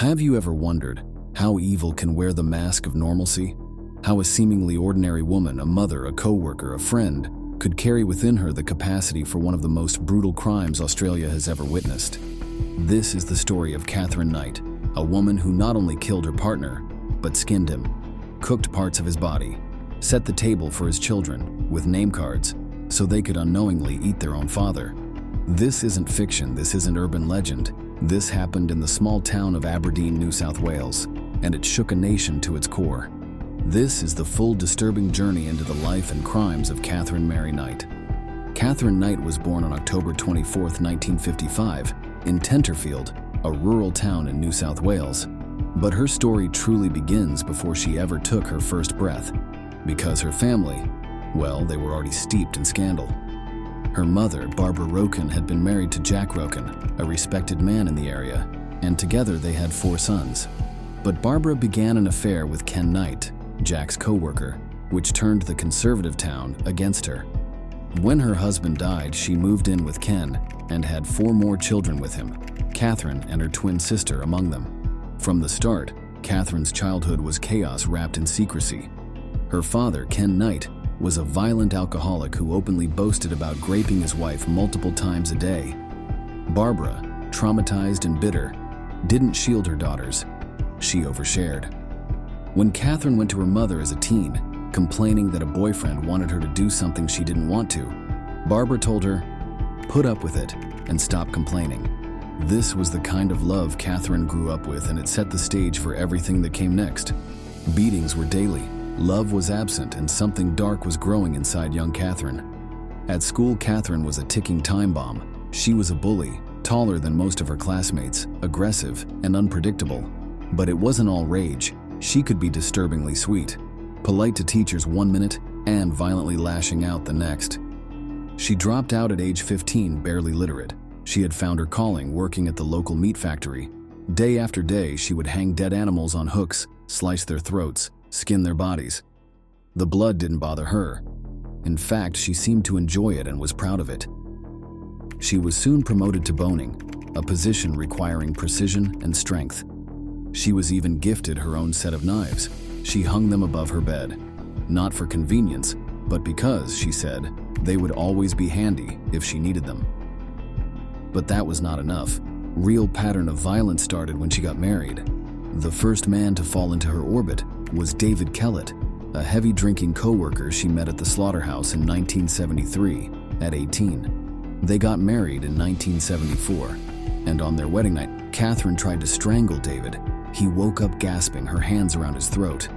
Have you ever wondered how evil can wear the mask of normalcy? How a seemingly ordinary woman, a mother, a co-worker, a friend, could carry within her the capacity for one of the most brutal crimes Australia has ever witnessed? This is the story of Katherine Knight, a woman who not only killed her partner, but skinned him, cooked parts of his body, set the table for his children with name cards so they could unknowingly eat their own father. This isn't fiction, this isn't urban legend. This happened in the small town of Aberdeen, New South Wales, and it shook a nation to its core. This is the full disturbing journey into the life and crimes of Katherine Mary Knight. Katherine Knight was born on October 24, 1955, in Tenterfield, a rural town in New South Wales. But her story truly begins before she ever took her first breath, because her family, well, they were already steeped in scandal. Her mother, Barbara Roken, had been married to Jack Roken, a respected man in the area, and together they had 4 sons. But Barbara began an affair with Ken Knight, Jack's co-worker, which turned the conservative town against her. When her husband died, she moved in with Ken and had 4 more children with him, Katherine and her twin sister among them. From the start, Katherine's childhood was chaos wrapped in secrecy. Her father, Ken Knight, was a violent alcoholic who openly boasted about raping his wife multiple times a day. Barbara, traumatized and bitter, didn't shield her daughters. She overshared. When Katherine went to her mother as a teen, complaining that a boyfriend wanted her to do something she didn't want to, Barbara told her, "Put up with it and stop complaining." This was the kind of love Katherine grew up with, and it set the stage for everything that came next. Beatings were daily. Love was absent, and something dark was growing inside young Katherine. At school, Katherine was a ticking time bomb. She was a bully, taller than most of her classmates, aggressive and unpredictable. But it wasn't all rage. She could be disturbingly sweet, polite to teachers one minute and violently lashing out the next. She dropped out at age 15, barely literate. She had found her calling working at the local meat factory. Day after day, she would hang dead animals on hooks, slice their throats, skin their bodies. The blood didn't bother her. In fact, she seemed to enjoy it and was proud of it. She was soon promoted to boning, a position requiring precision and strength. She was even gifted her own set of knives. She hung them above her bed, not for convenience, but because, she said, they would always be handy if she needed them. But that was not enough. Real pattern of violence started when she got married. The first man to fall into her orbit was David Kellett, a heavy-drinking co-worker she met at the slaughterhouse in 1973, at 18. They got married in 1974, and on their wedding night, Katherine tried to strangle David. He woke up gasping, her hands around his throat.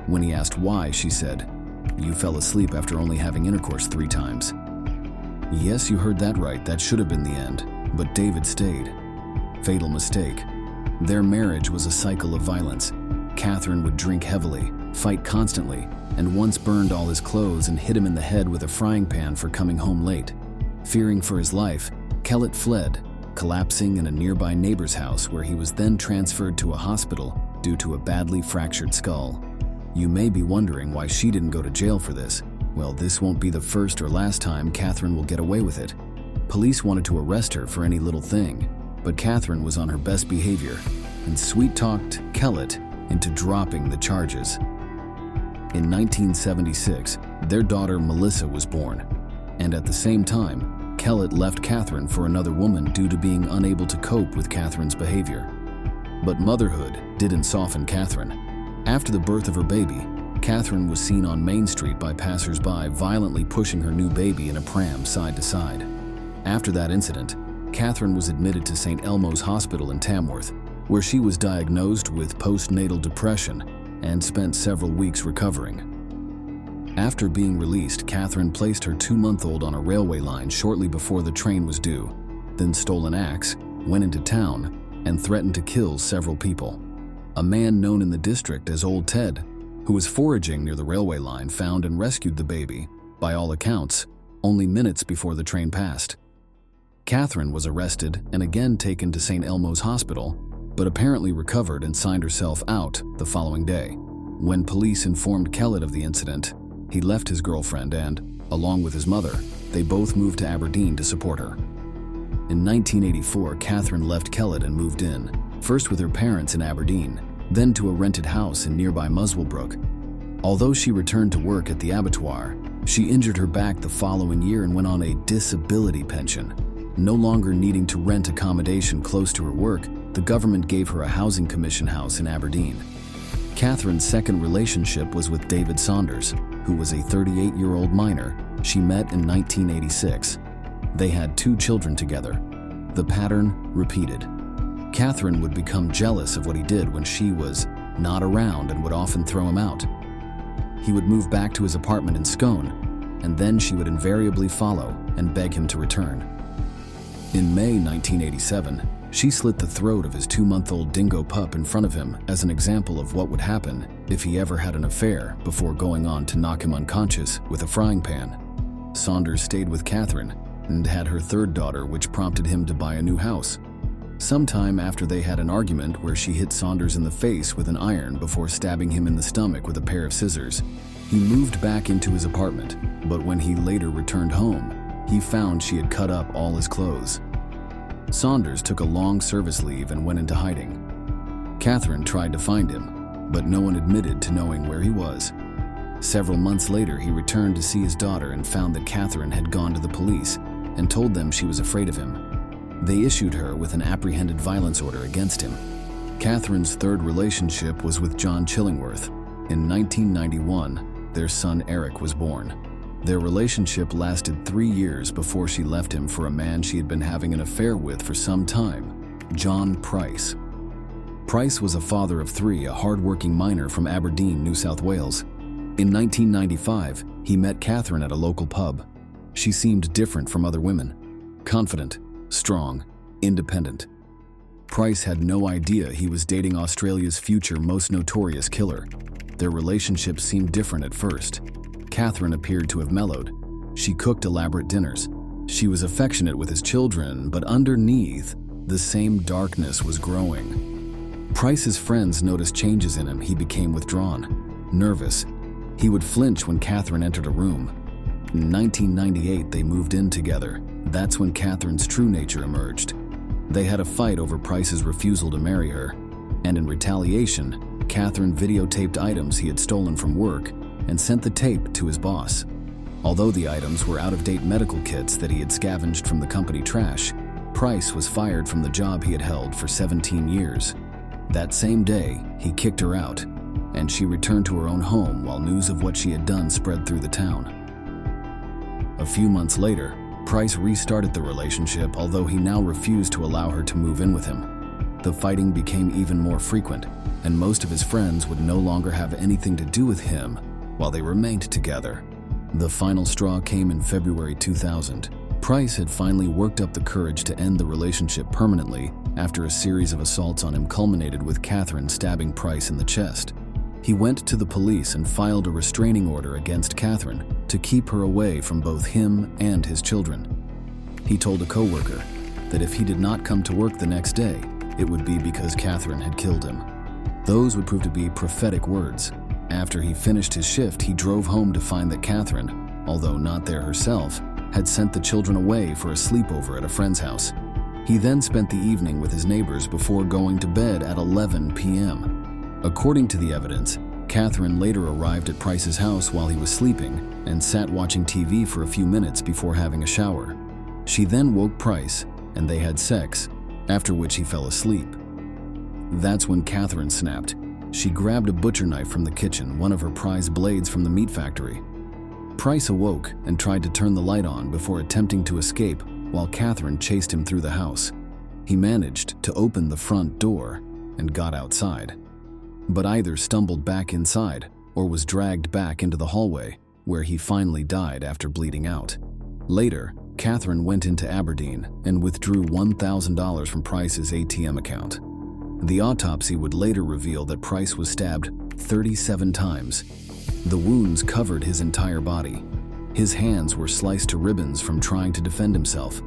When he asked why, she said, "You fell asleep after only having intercourse 3 times. Yes, you heard that right, that should have been the end, but David stayed. Fatal mistake. Their marriage was a cycle of violence. Katherine would drink heavily, fight constantly, and once burned all his clothes and hit him in the head with a frying pan for coming home late. Fearing for his life, Kellett fled, collapsing in a nearby neighbor's house where he was then transferred to a hospital due to a badly fractured skull. You may be wondering why she didn't go to jail for this. Well, this won't be the first or last time Katherine will get away with it. Police wanted to arrest her for any little thing, but Katherine was on her best behavior and sweet-talked Kellett into dropping the charges. In 1976, their daughter Melissa was born, and at the same time, Kellett left Katherine for another woman due to being unable to cope with Katherine's behavior. But motherhood didn't soften Katherine. After the birth of her baby, Katherine was seen on Main Street by passers-by violently pushing her new baby in a pram side to side. After that incident, Katherine was admitted to St. Elmo's Hospital in Tamworth, where she was diagnosed with postnatal depression and spent several weeks recovering. After being released, Katherine placed her 2-month-old on a railway line shortly before the train was due, then stole an axe, went into town, and threatened to kill several people. A man known in the district as Old Ted, who was foraging near the railway line, found and rescued the baby, by all accounts, only minutes before the train passed. Katherine was arrested and again taken to St. Elmo's Hospital, but apparently recovered and signed herself out the following day. When police informed Kellett of the incident, he left his girlfriend and, along with his mother, they both moved to Aberdeen to support her. In 1984, Katherine left Kellett and moved in. first with her parents in Aberdeen, then to a rented house in nearby Muswellbrook. Although she returned to work at the abattoir, she injured her back the following year and went on a disability pension. No longer needing to rent accommodation close to her work, the government gave her a housing commission house in Aberdeen. Katherine's second relationship was with David Saunders, who was a 38-year-old minor she met in 1986. They had 2 children together. The pattern repeated. Katherine would become jealous of what he did when she was not around and would often throw him out. He would move back to his apartment in Scone, and then she would invariably follow and beg him to return. In May 1987, she slit the throat of his 2-month-old dingo pup in front of him as an example of what would happen if he ever had an affair, before going on to knock him unconscious with a frying pan. Saunders stayed with Katherine and had her 3rd daughter, which prompted him to buy a new house. Sometime after, they had an argument where she hit Saunders in the face with an iron before stabbing him in the stomach with a pair of scissors. He moved back into his apartment, but when he later returned home, he found she had cut up all his clothes. Saunders took a long service leave and went into hiding. Katherine tried to find him, but no one admitted to knowing where he was. Several months later, he returned to see his daughter and found that Katherine had gone to the police and told them she was afraid of him. They issued her with an apprehended violence order against him. Katherine's 3rd relationship was with John Chillingworth. In 1991, their son Eric was born. Their relationship lasted 3 years before she left him for a man she had been having an affair with for some time, John Price. Price was a father of 3, a hard-working miner from Aberdeen, New South Wales. In 1995, he met Katherine at a local pub. She seemed different from other women. Confident, strong, independent. Price had no idea he was dating Australia's future most notorious killer. Their relationship seemed different at first. Katherine appeared to have mellowed. She cooked elaborate dinners. She was affectionate with his children, but underneath, the same darkness was growing. Price's friends noticed changes in him. He became withdrawn, nervous. He would flinch when Katherine entered a room. In 1998, they moved in together. That's when Katherine's true nature emerged. They had a fight over Price's refusal to marry her, and in retaliation, Katherine videotaped items he had stolen from work and sent the tape to his boss. Although the items were out-of-date medical kits that he had scavenged from the company trash, Price was fired from the job he had held for 17 years. That same day, he kicked her out, and she returned to her own home while news of what she had done spread through the town. A few months later, Price restarted the relationship, although he now refused to allow her to move in with him. The fighting became even more frequent, and most of his friends would no longer have anything to do with him while they remained together. The final straw came in February 2000. Price had finally worked up the courage to end the relationship permanently after a series of assaults on him culminated with Katherine stabbing Price in the chest. He went to the police and filed a restraining order against Katherine to keep her away from both him and his children. He told a coworker that if he did not come to work the next day, it would be because Katherine had killed him. Those would prove to be prophetic words. After he finished his shift, he drove home to find that Katherine, although not there herself, had sent the children away for a sleepover at a friend's house. He then spent the evening with his neighbors before going to bed at 11 p.m. According to the evidence, Katherine later arrived at Price's house while he was sleeping and sat watching TV for a few minutes before having a shower. She then woke Price, and they had sex, after which he fell asleep. That's when Katherine snapped. She grabbed a butcher knife from the kitchen, one of her prized blades from the meat factory. Price awoke and tried to turn the light on before attempting to escape while Katherine chased him through the house. He managed to open the front door and got outside, but either stumbled back inside or was dragged back into the hallway, where he finally died after bleeding out. Later, Katherine went into Aberdeen and withdrew $1,000 from Price's ATM account. The autopsy would later reveal that Price was stabbed 37 times. The wounds covered his entire body. His hands were sliced to ribbons from trying to defend himself.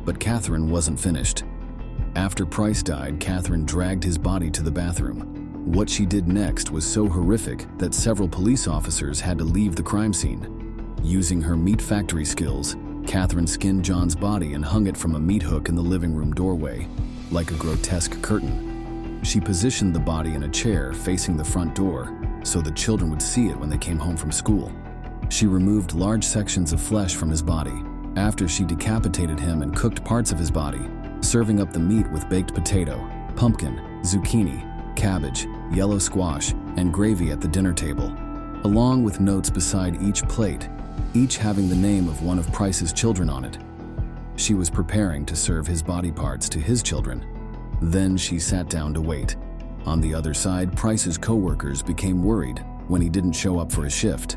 But Katherine wasn't finished. After Price died, Katherine dragged his body to the bathroom. What she did next was so horrific that several police officers had to leave the crime scene. Using her meat factory skills, Katherine skinned John's body and hung it from a meat hook in the living room doorway, like a grotesque curtain. She positioned the body in a chair facing the front door so the children would see it when they came home from school. She removed large sections of flesh from his body after she decapitated him and cooked parts of his body, serving up the meat with baked potato, pumpkin, zucchini, cabbage, yellow squash, and gravy at the dinner table, along with notes beside each plate, each having the name of one of Price's children on it. She was preparing to serve his body parts to his children. Then she sat down to wait. On the other side, Price's co-workers became worried when he didn't show up for a shift.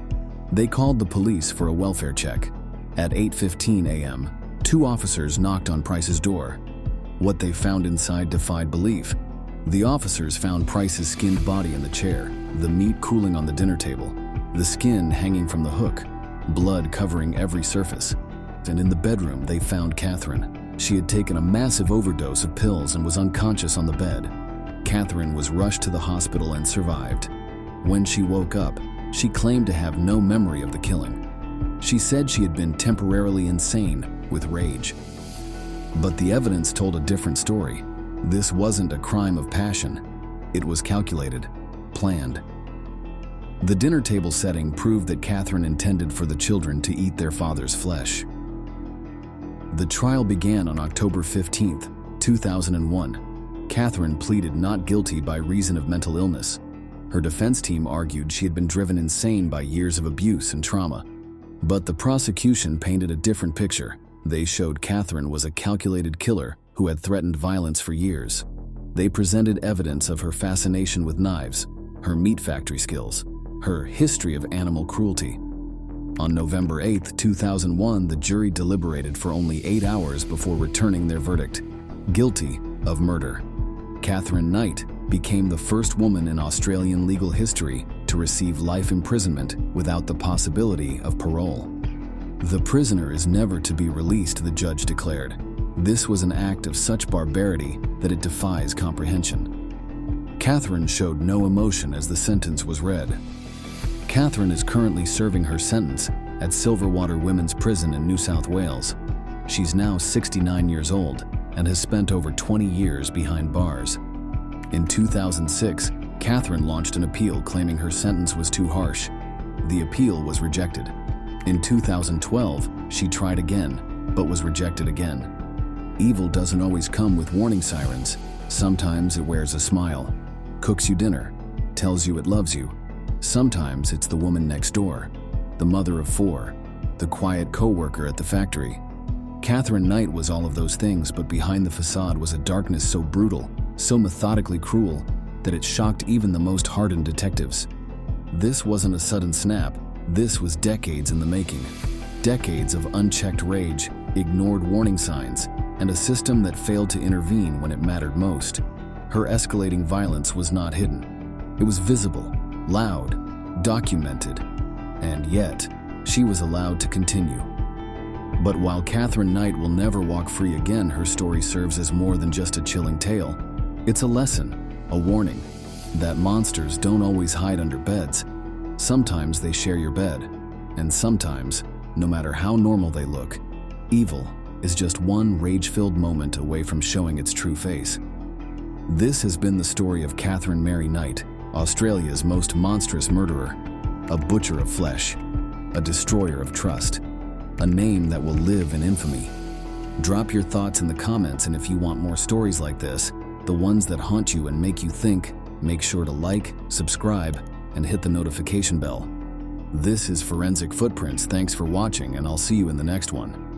They called the police for a welfare check. At 8:15 a.m., 2 officers knocked on Price's door. What they found inside defied belief. The officers found Price's skinned body in the chair, the meat cooling on the dinner table, the skin hanging from the hook, blood covering every surface. And in the bedroom, they found Katherine. She had taken a massive overdose of pills and was unconscious on the bed. Katherine was rushed to the hospital and survived. When she woke up, she claimed to have no memory of the killing. She said she had been temporarily insane with rage. But the evidence told a different story. This wasn't a crime of passion. It was calculated, planned. The dinner table setting proved that Katherine intended for the children to eat their father's flesh. The trial began on October 15, 2001. Katherine pleaded not guilty by reason of mental illness. Her defense team argued she had been driven insane by years of abuse and trauma. But the prosecution painted a different picture. They showed Katherine was a calculated killer who had threatened violence for years. They presented evidence of her fascination with knives, her meat factory skills, her history of animal cruelty. On November 8, 2001, the jury deliberated for only 8 hours before returning their verdict: guilty of murder. Katherine Knight became the first woman in Australian legal history to receive life imprisonment without the possibility of parole. The prisoner is never to be released, the judge declared. This was an act of such barbarity that it defies comprehension. Katherine showed no emotion as the sentence was read. Katherine is currently serving her sentence at Silverwater Women's Prison in New South Wales. She's now 69 years old and has spent over 20 years behind bars. In 2006, Katherine launched an appeal claiming her sentence was too harsh. The appeal was rejected. In 2012, she tried again, but was rejected again. Evil doesn't always come with warning sirens. Sometimes it wears a smile, cooks you dinner, tells you it loves you. Sometimes it's the woman next door, the mother of 4, the quiet co-worker at the factory. Katherine Knight was all of those things, but behind the facade was a darkness so brutal, so methodically cruel, that it shocked even the most hardened detectives. This wasn't a sudden snap. This was decades in the making. Decades of unchecked rage, ignored warning signs, and a system that failed to intervene when it mattered most. Her escalating violence was not hidden. It was visible, loud, documented, and yet she was allowed to continue. But while Katherine Knight will never walk free again, her story serves as more than just a chilling tale. It's a lesson, a warning, that monsters don't always hide under beds. Sometimes they share your bed, and sometimes, no matter how normal they look, evil is just one rage-filled moment away from showing its true face. This has been the story of Katherine Mary Knight, Australia's most monstrous murderer, a butcher of flesh, a destroyer of trust, a name that will live in infamy. Drop your thoughts in the comments, and if you want more stories like this, the ones that haunt you and make you think, make sure to like, subscribe, and hit the notification bell. This is Forensic Footprints. Thanks for watching, and I'll see you in the next one.